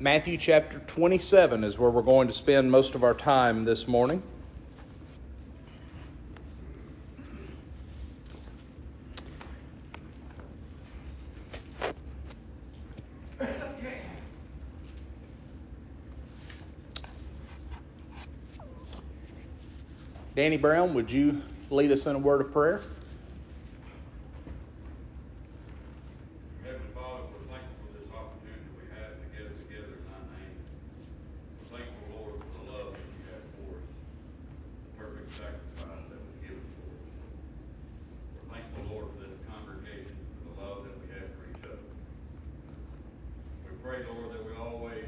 Matthew chapter 27 is where we're going to spend most of our time this morning. Danny Brown, would you lead us in a word of prayer? Heavenly Father, we're thankful for this opportunity we have to gather together in thy name. We're thankful, Lord, for the love that you have for us, the perfect sacrifice that was given for us. We're thankful, Lord, for this congregation, for the love that we have for each other. We pray, Lord, that we always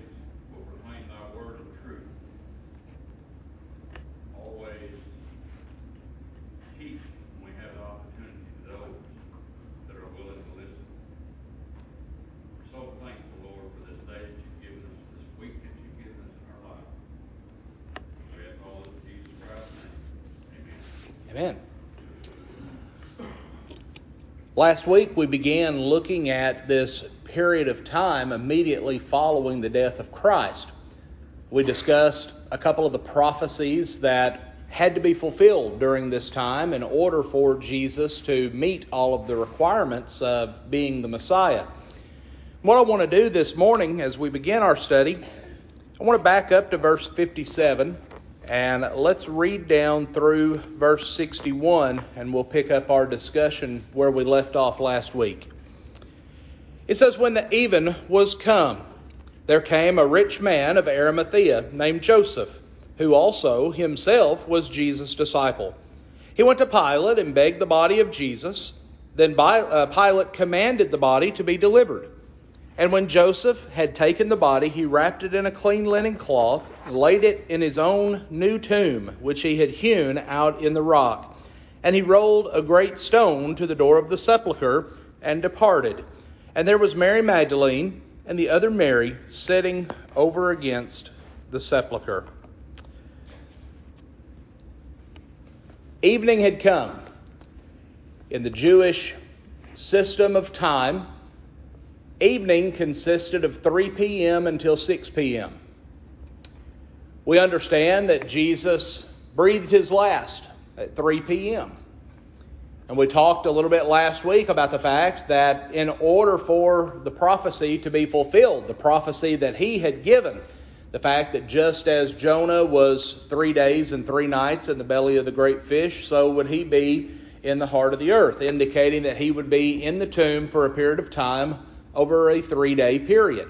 will proclaim thy word of truth. Always teach when we have the opportunity to those that are willing to listen. We're so thankful, Lord, for this day that you've given us, this week that you've given us in our life. We ask all this in Jesus Christ's name. Amen. Amen. Last week we began looking at this period of time immediately following the death of Christ. We discussed a couple of the prophecies that had to be fulfilled during this time in order for Jesus to meet all of the requirements of being the Messiah. What I want to do this morning as we begin our study, I want to back up to verse 57 and let's read down through verse 61 and we'll pick up our discussion where we left off last week. It says, "When the even was come, there came a rich man of Arimathea named Joseph, who also himself was Jesus' disciple. He went to Pilate and begged the body of Jesus. Then Pilate commanded the body to be delivered. And when Joseph had taken the body, he wrapped it in a clean linen cloth, laid it in his own new tomb, which he had hewn out in the rock. And he rolled a great stone to the door of the sepulchre and departed. And there was Mary Magdalene and the other Mary sitting over against the sepulchre." Evening had come. In the Jewish system of time, evening consisted of 3 p.m. until 6 p.m. We understand that Jesus breathed his last at 3 p.m. And we talked a little bit last week about the fact that in order for the prophecy to be fulfilled, the prophecy that he had given, the fact that just as Jonah was 3 days and 3 nights in the belly of the great fish, so would he be in the heart of the earth, indicating that he would be in the tomb for a period of time over a 3-day period.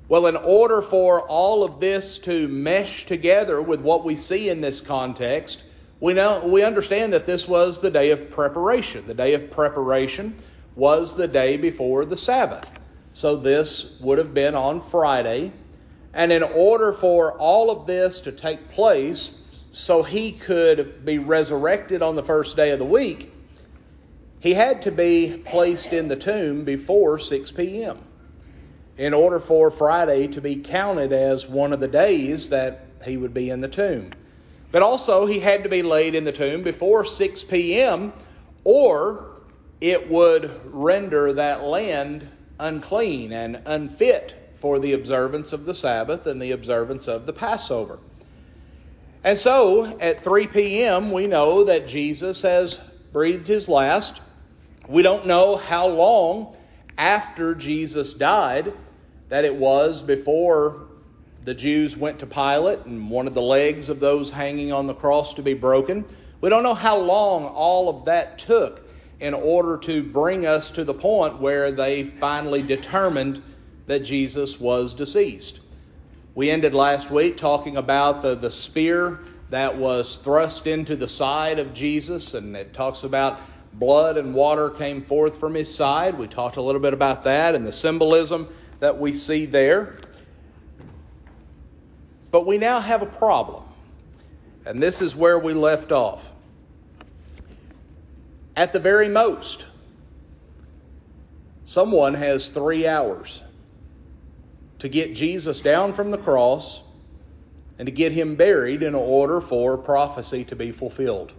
Well, in order for all of this to mesh together with what we see in this context, we understand that this was the day of preparation. The day of preparation was the day before the Sabbath. So this would have been on Friday. And in order for all of this to take place, so he could be resurrected on the first day of the week, he had to be placed in the tomb before 6 p.m. in order for Friday to be counted as one of the days that he would be in the tomb. But also he had to be laid in the tomb before 6 p.m. or it would render that land unclean and unfit for the observance of the Sabbath and the observance of the Passover. And so, at 3 p.m., we know that Jesus has breathed his last. We don't know how long after Jesus died that it was before the Jews went to Pilate and wanted the legs of those hanging on the cross to be broken. We don't know how long all of that took in order to bring us to the point where they finally determined that Jesus was deceased. We ended last week talking about the spear that was thrust into the side of Jesus, and it talks about blood and water came forth from his side. We talked a little bit about that and the symbolism that we see there. But we now have a problem, and this is where we left off. At the very most, someone has 3 hours to get Jesus down from the cross and to get him buried in order for prophecy to be fulfilled.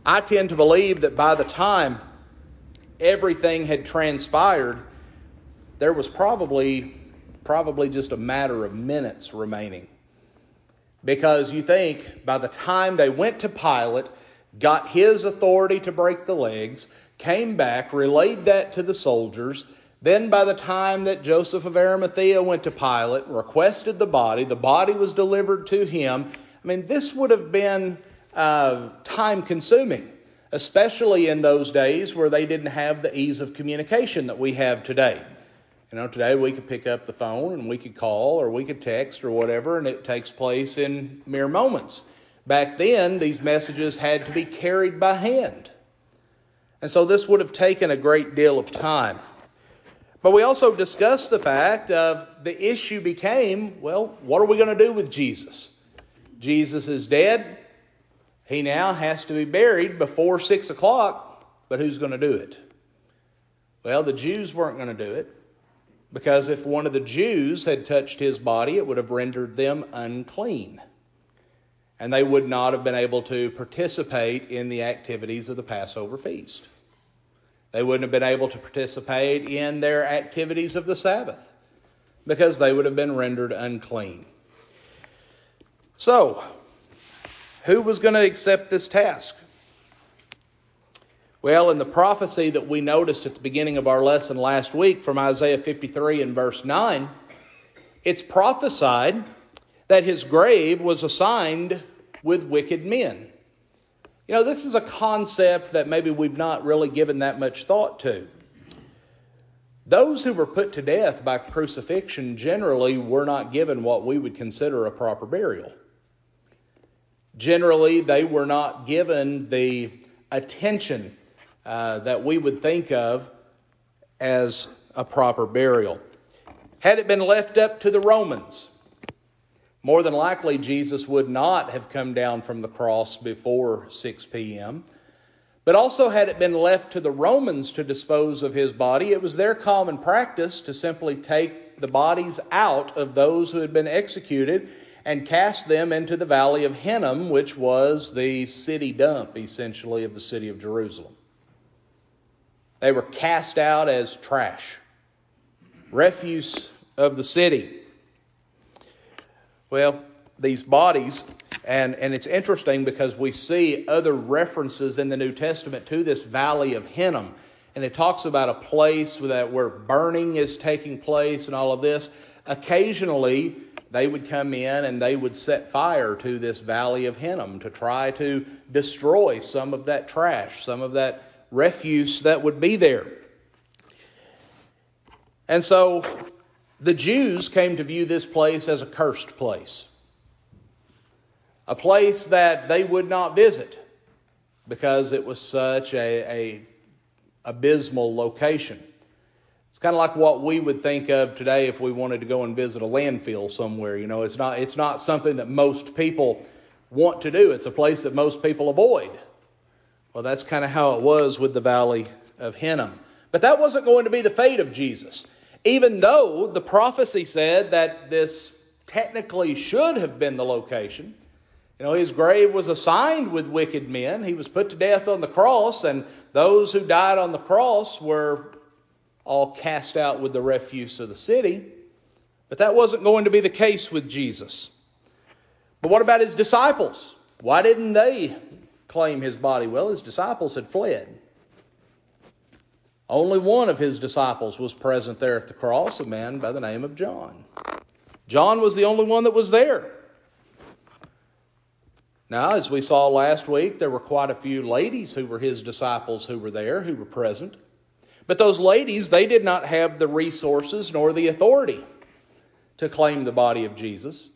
I tend to believe that by the time everything had transpired, there was probably probably just a matter of minutes remaining. Because you think by the time they went to Pilate, got his authority to break the legs, came back, relayed that to the soldiers, then by the time that Joseph of Arimathea went to Pilate, requested the body was delivered to him. I mean, this would have been time consuming, especially in those days where they didn't have the ease of communication that we have today. Today we could pick up the phone and we could call or we could text or whatever, and it takes place in mere moments. Back then, these messages had to be carried by hand. And so this would have taken a great deal of time. But we also discussed the fact of the issue became, well, what are we going to do with Jesus? Jesus is dead. He now has to be buried before 6 o'clock, but who's going to do it? Well, the Jews weren't going to do it, because if one of the Jews had touched his body, it would have rendered them unclean. And they would not have been able to participate in the activities of the Passover feast. They wouldn't have been able to participate in their activities of the Sabbath, because they would have been rendered unclean. So, who was going to accept this task? Well, in the prophecy that we noticed at the beginning of our lesson last week from Isaiah 53 and verse 9, it's prophesied that his grave was assigned with wicked men. This is a concept that maybe we've not really given that much thought to. Those who were put to death by crucifixion generally were not given what we would consider a proper burial. Generally, they were not given the attention that we would think of as a proper burial. Had it been left up to the Romans, more than likely Jesus would not have come down from the cross before 6 p.m. But also, had it been left to the Romans to dispose of his body, it was their common practice to simply take the bodies out of those who had been executed and cast them into the valley of Hinnom, which was the city dump, essentially, of the city of Jerusalem. They were cast out as trash, refuse of the city. Well, these bodies, and it's interesting because we see other references in the New Testament to this valley of Hinnom. And it talks about a place where burning is taking place and all of this. Occasionally, they would come in and they would set fire to this valley of Hinnom to try to destroy some of that trash, some of that refuse that would be there. And so the Jews came to view this place as a cursed place. A place that they would not visit because it was such a abysmal location. It's kind of like what we would think of today if we wanted to go and visit a landfill somewhere. It's not something that most people want to do. It's a place that most people avoid. Well, that's kind of how it was with the Valley of Hinnom. But that wasn't going to be the fate of Jesus. Even though the prophecy said that this technically should have been the location. His grave was assigned with wicked men. He was put to death on the cross, and those who died on the cross were all cast out with the refuse of the city. But that wasn't going to be the case with Jesus. But what about his disciples? Why didn't they claim his body? Well, his disciples had fled. Only one of his disciples was present there at the cross, a man by the name of John. John was the only one that was there. Now, as we saw last week, there were quite a few ladies who were his disciples who were there, who were present. But those ladies, they did not have the resources nor the authority to claim the body of Jesus.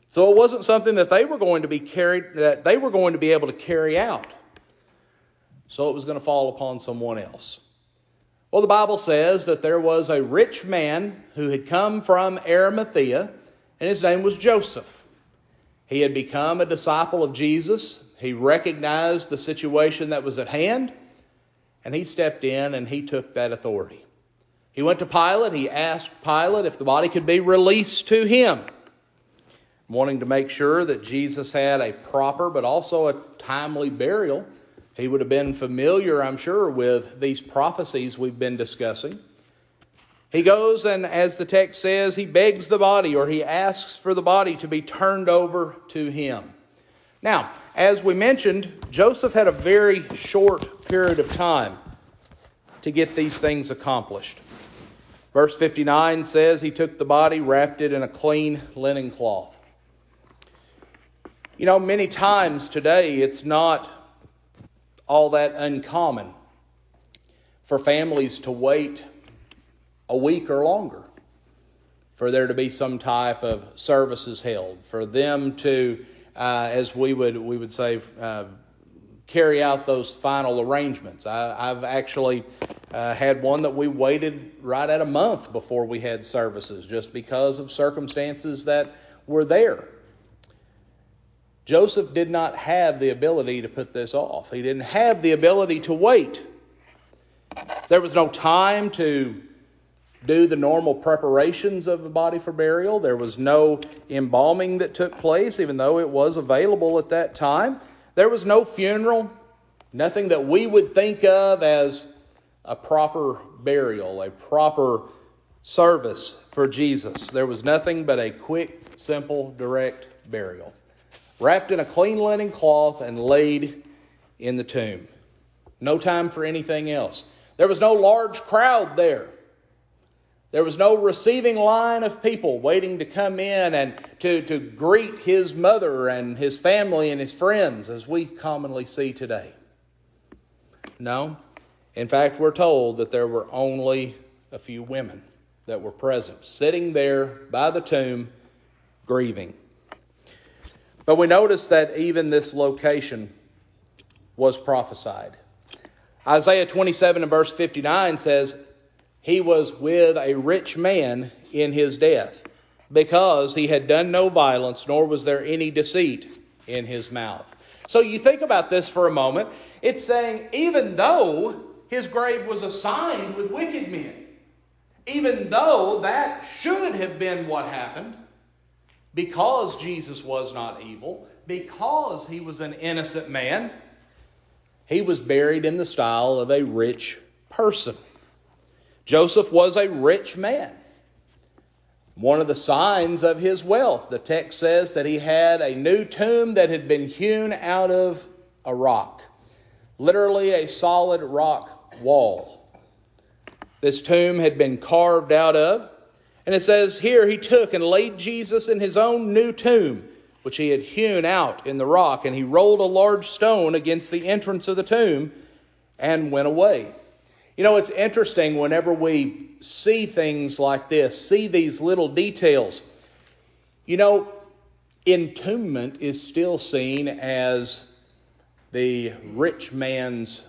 So it wasn't something that they were going to be able to carry out. So it was going to fall upon someone else. Well, the Bible says that there was a rich man who had come from Arimathea, and his name was Joseph. He had become a disciple of Jesus. He recognized the situation that was at hand, and he stepped in and he took that authority. He went to Pilate. He asked Pilate if the body could be released to him, wanting to make sure that Jesus had a proper but also a timely burial. He would have been familiar, I'm sure, with these prophecies we've been discussing. He goes and, as the text says, he begs the body, or he asks for the body to be turned over to him. Now, as we mentioned, Joseph had a very short period of time to get these things accomplished. Verse 59 says he took the body, wrapped it in a clean linen cloth. You know, many times today it's not all that uncommon for families to wait a week or longer for there to be some type of services held, for them to, as we would say, carry out those final arrangements. I've actually had one that we waited right at a month before we had services, just because of circumstances that were there. Joseph did not have the ability to put this off. He didn't have the ability to wait. There was no time to do the normal preparations of a body for burial. There was no embalming that took place, even though it was available at that time. There was no funeral, nothing that we would think of as a proper burial, a proper service for Jesus. There was nothing but a quick, simple, direct burial, wrapped in a clean linen cloth and laid in the tomb. No time for anything else. There was no large crowd there. There was no receiving line of people waiting to come in and to greet his mother and his family and his friends, as we commonly see today. No. In fact, we're told that there were only a few women that were present, sitting there by the tomb, grieving. But we notice that even this location was prophesied. Isaiah 27 and verse 59 says, he was with a rich man in his death, because he had done no violence, nor was there any deceit in his mouth. So you think about this for a moment. It's saying, even though his grave was assigned with wicked men, even though that should have been what happened, because Jesus was not evil, because he was an innocent man, he was buried in the style of a rich person. Joseph was a rich man. One of the signs of his wealth, the text says that he had a new tomb that had been hewn out of a rock. Literally a solid rock wall. This tomb had been carved out of. And it says here, he took and laid Jesus in his own new tomb, which he had hewn out in the rock. And he rolled a large stone against the entrance of the tomb and went away. You know, it's interesting whenever we see things like this, see these little details. You know, entombment is still seen as the rich man's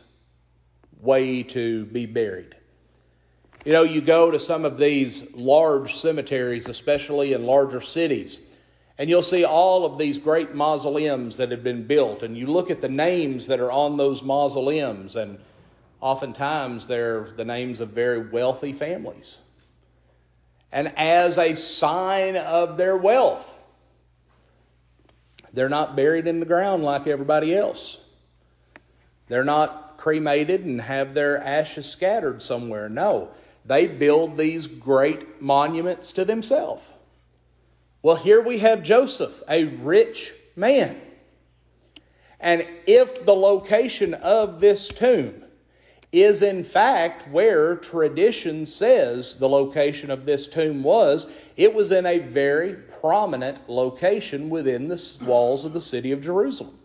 way to be buried. You know, you go to some of these large cemeteries, especially in larger cities, and you'll see all of these great mausoleums that have been built, and you look at the names that are on those mausoleums, and oftentimes they're the names of very wealthy families. And as a sign of their wealth, they're not buried in the ground like everybody else. They're not cremated and have their ashes scattered somewhere. No, they build these great monuments to themselves. Well, here we have Joseph, a rich man. And if the location of this tomb is in fact where tradition says the location of this tomb was, it was in a very prominent location within the walls of the city of Jerusalem.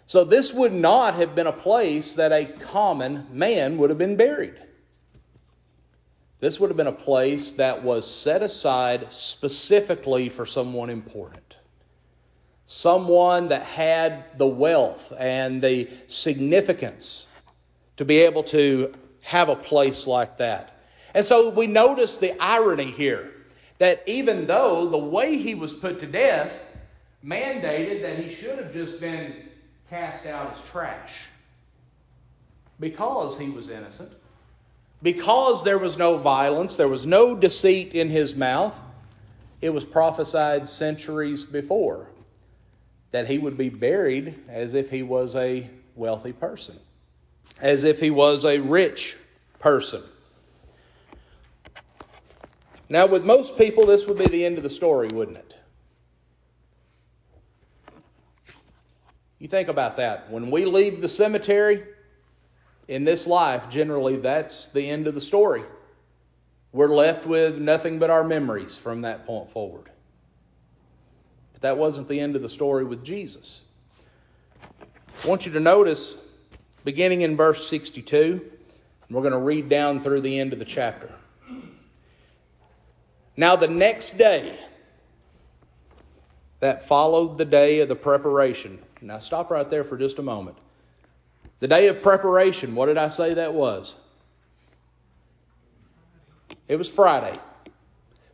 So this would not have been a place that a common man would have been buried. This would have been a place that was set aside specifically for someone important. Someone that had the wealth and the significance to be able to have a place like that. And so we notice the irony here, that even though the way he was put to death mandated that he should have just been cast out as trash, because he was innocent, because there was no violence, there was no deceit in his mouth, it was prophesied centuries before that he would be buried as if he was a wealthy person, as if he was a rich person. Now, with most people, this would be the end of the story, wouldn't it? You think about that. When we leave the cemetery in this life, generally that's the end of the story. We're left with nothing but our memories from that point forward. But that wasn't the end of the story with Jesus. I want you to notice, beginning in verse 62, and we're going to read down through the end of the chapter. Now the next day that followed the day of the preparation. Now stop right there for just a moment. The day of preparation, what did I say that was? It was Friday.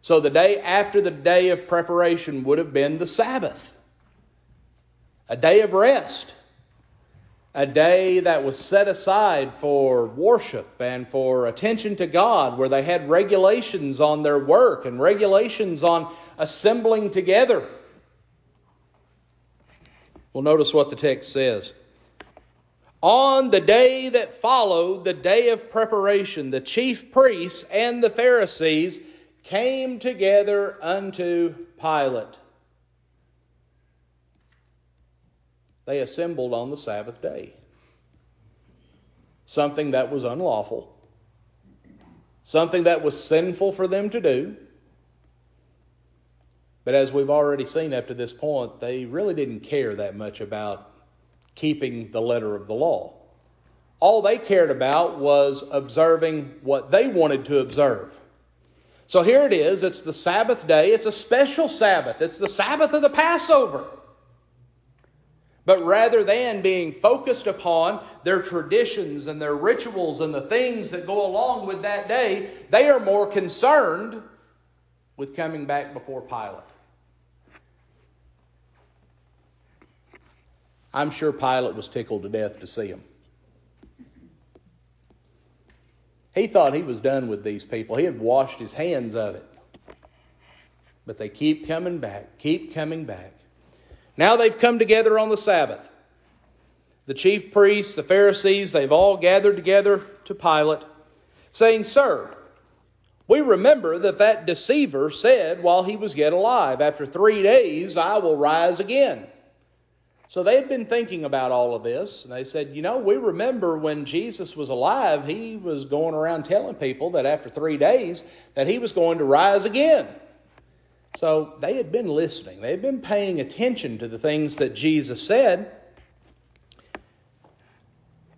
So the day after the day of preparation would have been the Sabbath. A day of rest. A day that was set aside for worship and for attention to God, where they had regulations on their work and regulations on assembling together. Well, notice what the text says. On the day that followed the day of preparation, the chief priests and the Pharisees came together unto Pilate. They assembled on the Sabbath day. Something that was unlawful. Something that was sinful for them to do. But as we've already seen up to this point, they really didn't care that much about keeping the letter of the law. All they cared about was observing what they wanted to observe. So here it is. It's the Sabbath day. It's a special Sabbath. It's the Sabbath of the Passover. But rather than being focused upon their traditions and their rituals and the things that go along with that day, they are more concerned with coming back before Pilate. I'm sure Pilate was tickled to death to see them. He thought he was done with these people. He had washed his hands of it. But they keep coming back, keep coming back. Now they've come together on the Sabbath. The chief priests, the Pharisees, they've all gathered together to Pilate, saying, Sir, we remember that deceiver said while he was yet alive, after 3 days I will rise again. So they had been thinking about all of this. And they said, we remember when Jesus was alive, he was going around telling people that after 3 days that he was going to rise again. So they had been listening. They had been paying attention to the things that Jesus said.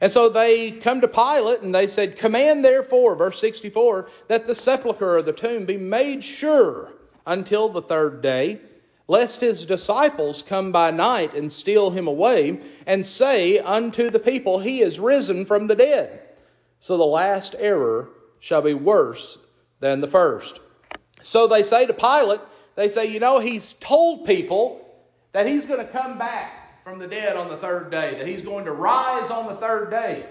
And so they come to Pilate and they said, Command therefore, verse 64, that the sepulchre of the tomb be made sure until the 3rd day, lest his disciples come by night and steal him away, and say unto the people, He is risen from the dead. So the last error shall be worse than the first. So they say to Pilate, they say, he's told people that he's going to come back from the dead on the 3rd day, that he's going to rise on the 3rd day.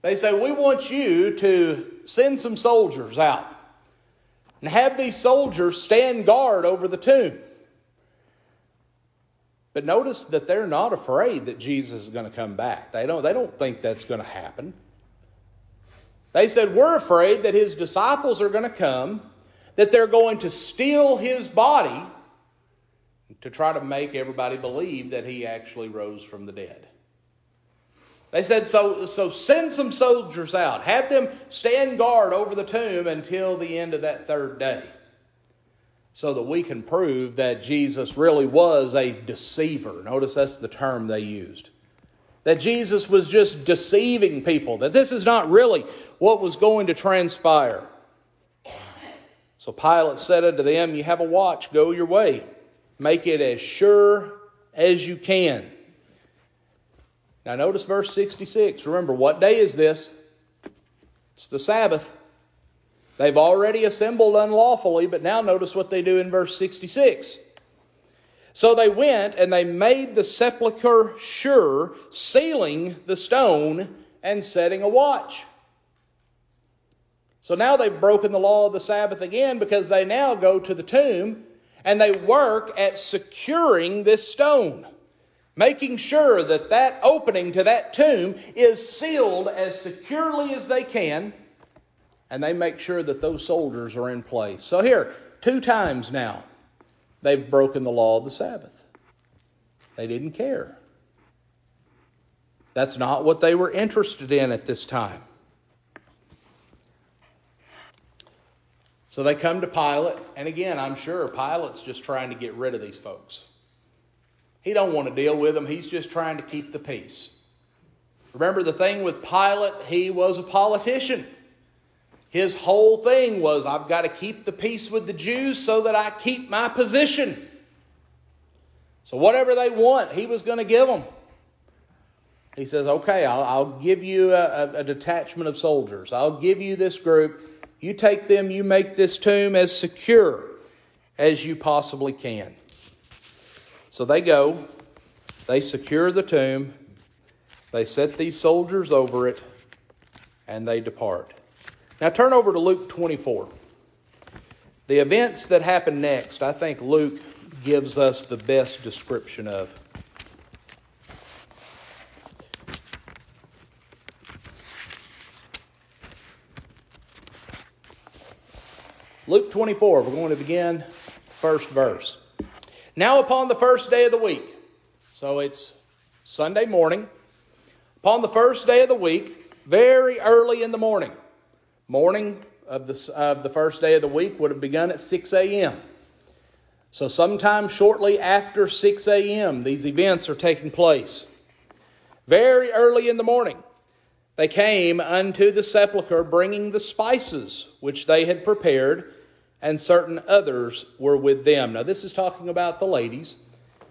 They say, we want you to send some soldiers out and have these soldiers stand guard over the tomb. But notice that they're not afraid that Jesus is going to come back. They don't think that's going to happen. They said, we're afraid that his disciples are going to come, that they're going to steal his body to try to make everybody believe that he actually rose from the dead. They said, so send some soldiers out. Have them stand guard over the tomb until the end of that 3rd day, so that we can prove that Jesus really was a deceiver. Notice that's the term they used. That Jesus was just deceiving people. That this is not really what was going to transpire. So Pilate said unto them, You have a watch, go your way. Make it as sure as you can. Now notice verse 66. Remember, what day is this? It's the Sabbath. They've already assembled unlawfully, but now notice what they do in verse 66. So they went and they made the sepulchre sure, sealing the stone and setting a watch. So now they've broken the law of the Sabbath again, because they now go to the tomb and they work at securing this stone, making sure that that opening to that tomb is sealed as securely as they can, and they make sure that those soldiers are in place. So here, 2 times now, they've broken the law of the Sabbath. They didn't care. That's not what they were interested in at this time. So they come to Pilate, and again, I'm sure Pilate's just trying to get rid of these folks. He don't want to deal with them. He's just trying to keep the peace. Remember the thing with Pilate, he was a politician. His whole thing was, I've got to keep the peace with the Jews so that I keep my position. So whatever they want, he was going to give them. He says, okay, I'll give you a detachment of soldiers. I'll give you this group. You take them, you make this tomb as secure as you possibly can. So they go, they secure the tomb, they set these soldiers over it, and they depart. Now turn over to Luke 24. The events that happen next, I think Luke gives us the best description of. Luke 24, we're going to begin the first verse. Now upon the first day of the week, so it's Sunday morning, upon the first day of the week, very early in the morning of the first day of the week would have begun at 6 a.m. So sometime shortly after 6 a.m., these events are taking place. Very early in the morning, they came unto the sepulchre, bringing the spices which they had prepared, and certain others were with them. Now this is talking about the ladies.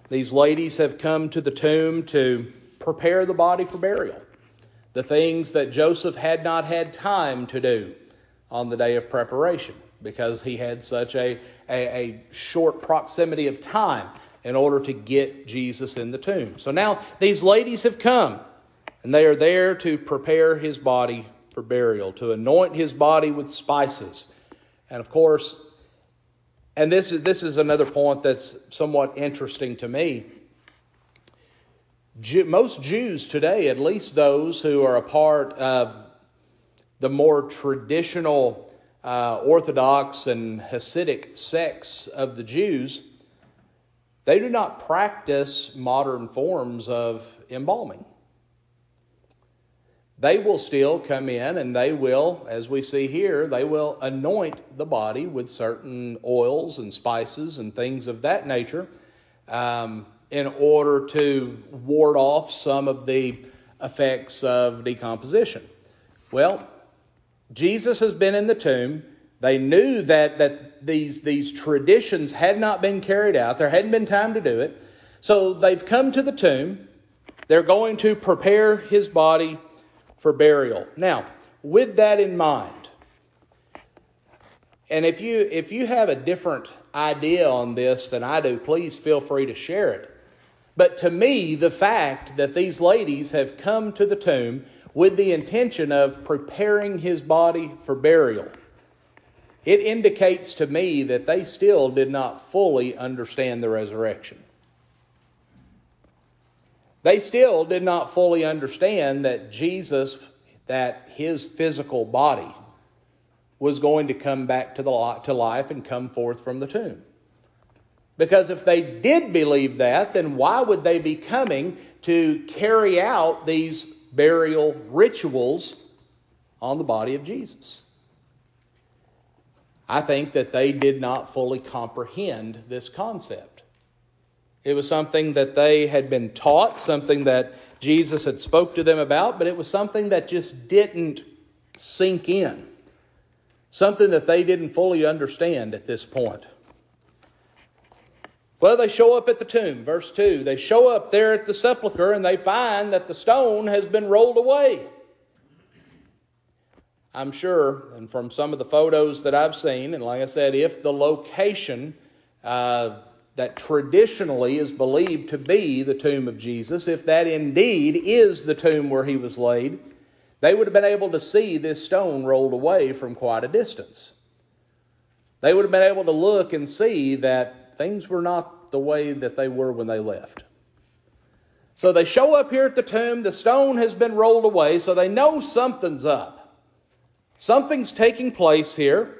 These ladies have come to the tomb to prepare the body for burial. The things that Joseph had not had time to do on the day of preparation, because he had such a short proximity of time in order to get Jesus in the tomb. So now these ladies have come, and they are there to prepare his body for burial, to anoint his body with spices. And of course, and this is another point that's somewhat interesting to me. Most Jews today, at least those who are a part of the more traditional Orthodox and Hasidic sects of the Jews, they do not practice modern forms of embalming. They will still come in and they will, as we see here, they will anoint the body with certain oils and spices and things of that nature in order to ward off some of the effects of decomposition. Well, Jesus has been in the tomb. They knew that these traditions had not been carried out. There hadn't been time to do it. So they've come to the tomb. They're going to prepare his body for burial. Now, with that in mind, and if you have a different idea on this than I do, please feel free to share it. But to me, the fact that these ladies have come to the tomb with the intention of preparing his body for burial, it indicates to me that they still did not fully understand the resurrection. They still did not fully understand that Jesus, that his physical body was going to come back to life and come forth from the tomb. Because if they did believe that, then why would they be coming to carry out these burial rituals on the body of Jesus? I think that they did not fully comprehend this concept. It was something that they had been taught, something that Jesus had spoke to them about, but it was something that just didn't sink in. Something that they didn't fully understand at this point. Well, they show up at the tomb, verse 2. They show up there at the sepulchre and they find that the stone has been rolled away. I'm sure, and from some of the photos that I've seen, and like I said, if the location that traditionally is believed to be the tomb of Jesus, if that indeed is the tomb where he was laid, they would have been able to see this stone rolled away from quite a distance. They would have been able to look and see that things were not the way that they were when they left. So they show up here at the tomb. The stone has been rolled away, so they know something's up. Something's taking place here.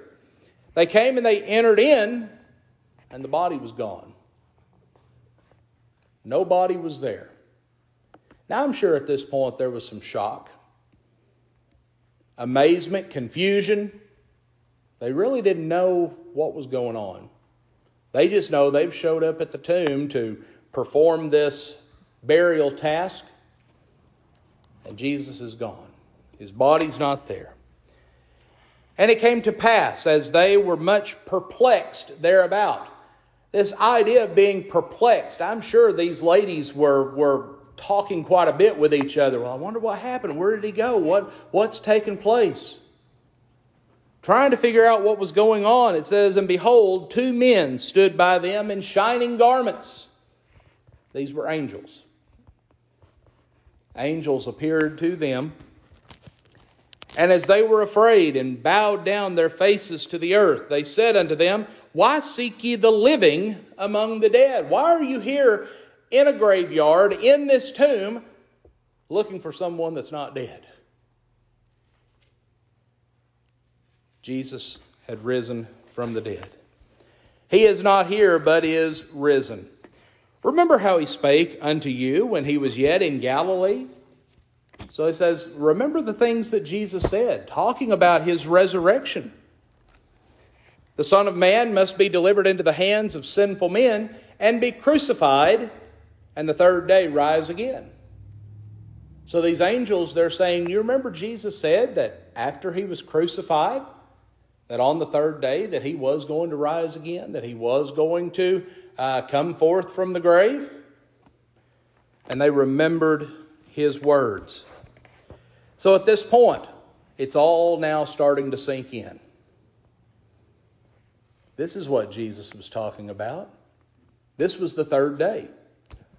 They came and they entered in, and the body was gone. Nobody was there. Now I'm sure at this point there was some shock, amazement, confusion. They really didn't know what was going on. They just know they've showed up at the tomb to perform this burial task, and Jesus is gone. His body's not there. And it came to pass, as they were much perplexed thereabout. This idea of being perplexed, I'm sure these ladies were talking quite a bit with each other. Well, I wonder what happened. Where did he go? What's taken place? Trying to figure out what was going on. It says, and behold, 2 men stood by them in shining garments. These were angels. Angels appeared to them. And as they were afraid and bowed down their faces to the earth, they said unto them, why seek ye the living among the dead? Why are you here in a graveyard, in this tomb, looking for someone that's not dead? Jesus had risen from the dead. He is not here, but is risen. Remember how he spake unto you when he was yet in Galilee? So he says, remember the things that Jesus said, talking about his resurrection. The Son of Man must be delivered into the hands of sinful men and be crucified, and the third day rise again. So these angels, they're saying, you remember Jesus said that after he was crucified, that on the third day that he was going to rise again, that he was going to come forth from the grave? And they remembered his words. So at this point, it's all now starting to sink in. This is what Jesus was talking about. This was the third day.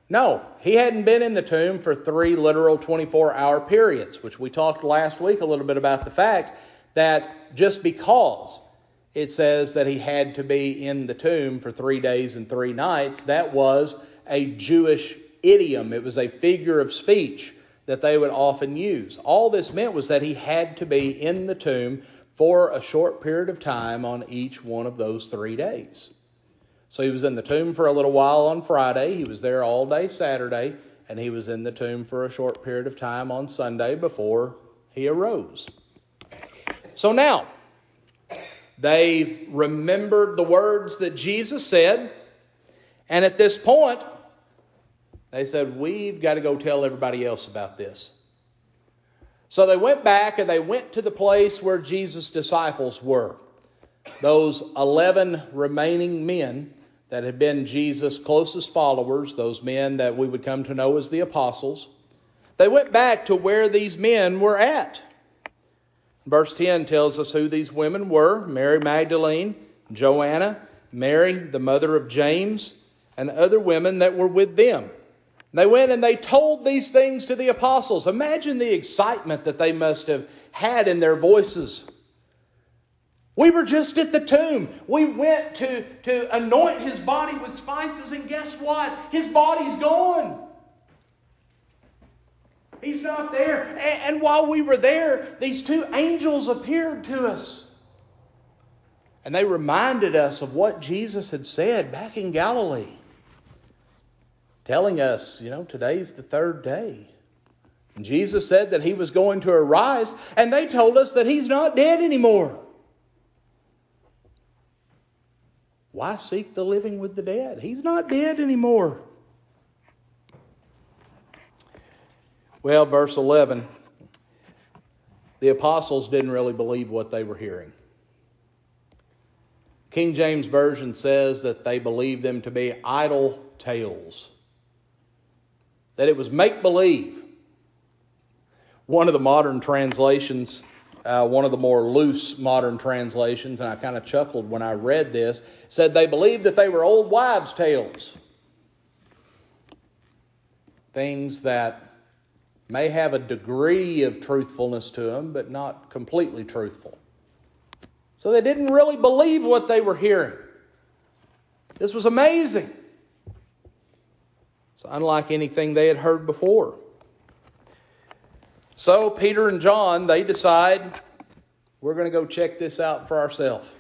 No, he hadn't been in the tomb for 3 literal 24-hour periods, which we talked last week a little bit about the fact that just because it says that he had to be in the tomb for 3 days and 3 nights, that was a Jewish idiom. It was a figure of speech that they would often use. All this meant was that he had to be in the tomb for a short period of time on each one of those 3 days. So he was in the tomb for a little while on Friday, he was there all day Saturday, and he was in the tomb for a short period of time on Sunday before he arose. So now, they remembered the words that Jesus said, and at this point, they said, we've got to go tell everybody else about this. So they went back and they went to the place where Jesus' disciples were. Those 11 remaining men that had been Jesus' closest followers, those men that we would come to know as the apostles, they went back to where these men were at. Verse 10 tells us who these women were: Mary Magdalene, Joanna, Mary, the mother of James, and other women that were with them. They went and they told these things to the apostles. Imagine the excitement that they must have had in their voices. We were just at the tomb. We went to anoint his body with spices, and guess what? His body's gone. He's not there. And while we were there, these 2 angels appeared to us. And they reminded us of what Jesus had said back in Galilee. Telling us, today's the 3rd day. And Jesus said that he was going to arise, and they told us that he's not dead anymore. Why seek the living with the dead? He's not dead anymore. Well, verse 11, the apostles didn't really believe what they were hearing. King James Version says that they believed them to be idle tales. That it was make-believe. One of the modern translations, one of the more loose modern translations, and I kind of chuckled when I read this, said they believed that they were old wives' tales. Things that may have a degree of truthfulness to them, but not completely truthful. So they didn't really believe what they were hearing. This was amazing. It's unlike anything they had heard before. So Peter and John, they decide, We're going to go check this out for ourselves.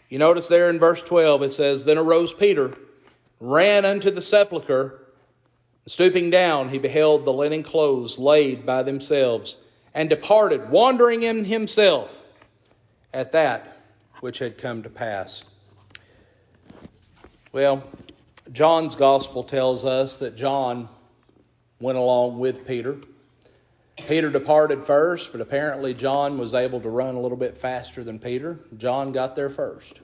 You notice there in verse 12 it says, Then arose Peter, ran unto the sepulchre, stooping down, he beheld the linen clothes laid by themselves, and departed, wondering in himself at that which had come to pass. Well, John's gospel tells us that John went along with Peter. Peter departed first, but apparently John was able to run a little bit faster than Peter. John got there first.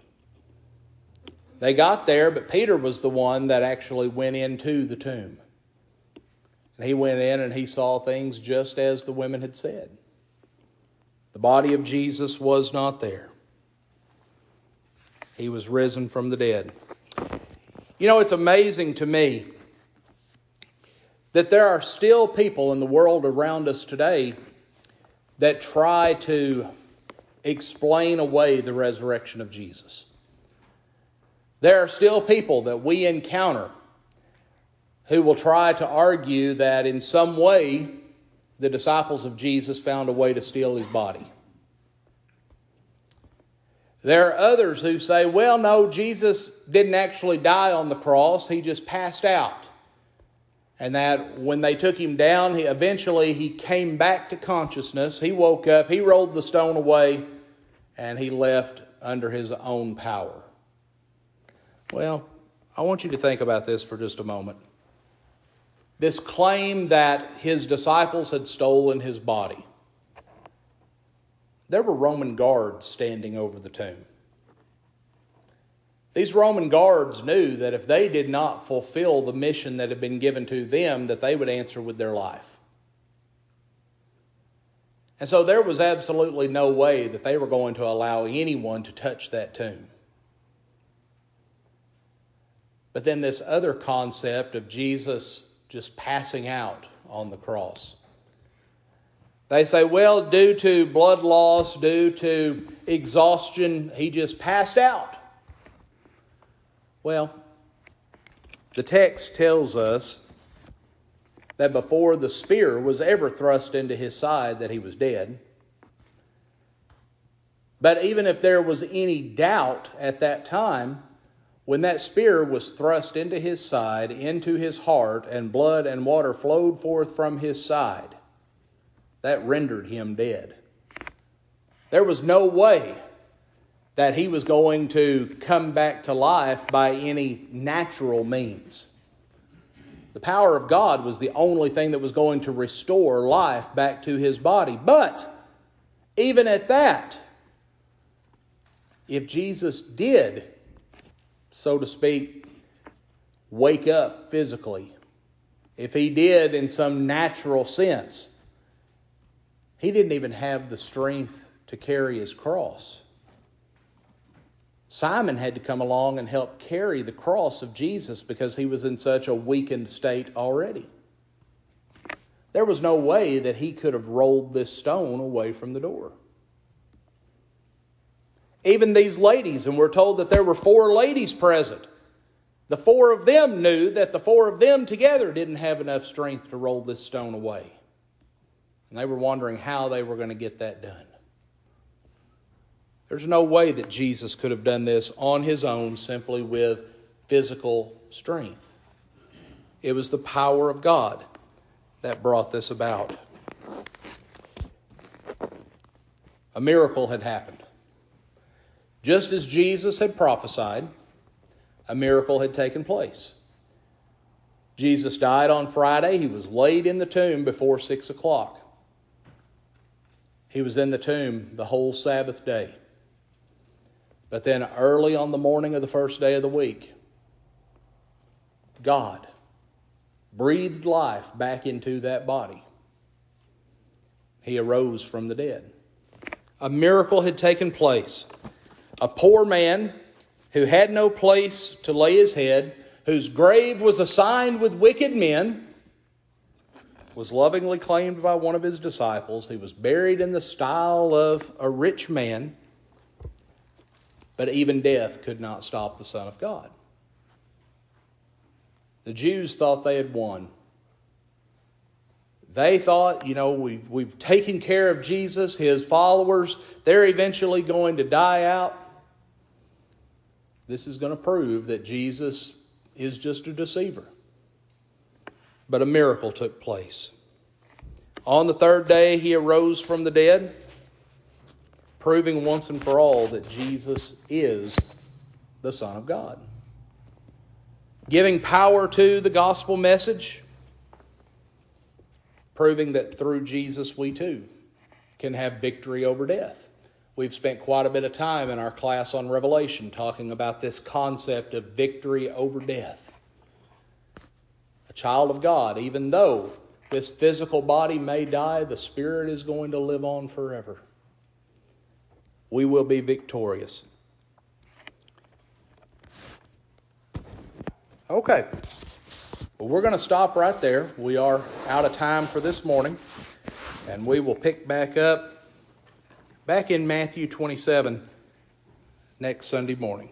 They got there, but Peter was the one that actually went into the tomb. And he went in and he saw things just as the women had said. The body of Jesus was not there. He was risen from the dead. You know, it's amazing to me that there are still people in the world around us today that try to explain away the resurrection of Jesus. There are still people that we encounter who will try to argue that in some way the disciples of Jesus found a way to steal his body. There are others who say, well, no, Jesus didn't actually die on the cross. He just passed out. And that when they took him down, eventually he came back to consciousness. He woke up, he rolled the stone away, and he left under his own power. Well, I want you to think about this for just a moment. This claim that his disciples had stolen his body. There were Roman guards standing over the tomb. These Roman guards knew that if they did not fulfill the mission that had been given to them, that they would answer with their life. And so there was absolutely no way that they were going to allow anyone to touch that tomb. But then this other concept of Jesus just passing out on the cross. They say, well, due to blood loss, due to exhaustion, he just passed out. Well, the text tells us that before the spear was ever thrust into his side that he was dead. But even if there was any doubt at that time, when that spear was thrust into his side, into his heart, and blood and water flowed forth from his side, that rendered him dead. There was no way that he was going to come back to life by any natural means. The power of God was the only thing that was going to restore life back to his body. But even at that, if Jesus did, so to speak, wake up physically, if he did in some natural sense, he didn't even have the strength to carry his cross. Simon had to come along and help carry the cross of Jesus because he was in such a weakened state already. There was no way that he could have rolled this stone away from the door. Even these ladies, and we're told that there were 4 ladies present. The 4 of them knew that the 4 of them together didn't have enough strength to roll this stone away. And they were wondering how they were going to get that done. There's no way that Jesus could have done this on his own simply with physical strength. It was the power of God that brought this about. A miracle had happened. Just as Jesus had prophesied, a miracle had taken place. Jesus died on Friday. He was laid in the tomb before 6 o'clock. He was in the tomb the whole Sabbath day. But then early on the morning of the first day of the week, God breathed life back into that body. He arose from the dead. A miracle had taken place. A poor man who had no place to lay his head, whose grave was assigned with wicked men, was lovingly claimed by one of his disciples. He was buried in the style of a rich man. But even death could not stop the Son of God. The Jews thought they had won. They thought, we've taken care of Jesus, his followers. They're eventually going to die out. This is going to prove that Jesus is just a deceiver. But a miracle took place. On the third day, he arose from the dead, proving once and for all that Jesus is the Son of God. Giving power to the gospel message, proving that through Jesus we too can have victory over death. We've spent quite a bit of time in our class on Revelation talking about this concept of victory over death. A child of God, even though this physical body may die, the spirit is going to live on forever. We will be victorious. Okay. Well, we're going to stop right there. We are out of time for this morning. And we will pick back up in Matthew 27 next Sunday morning.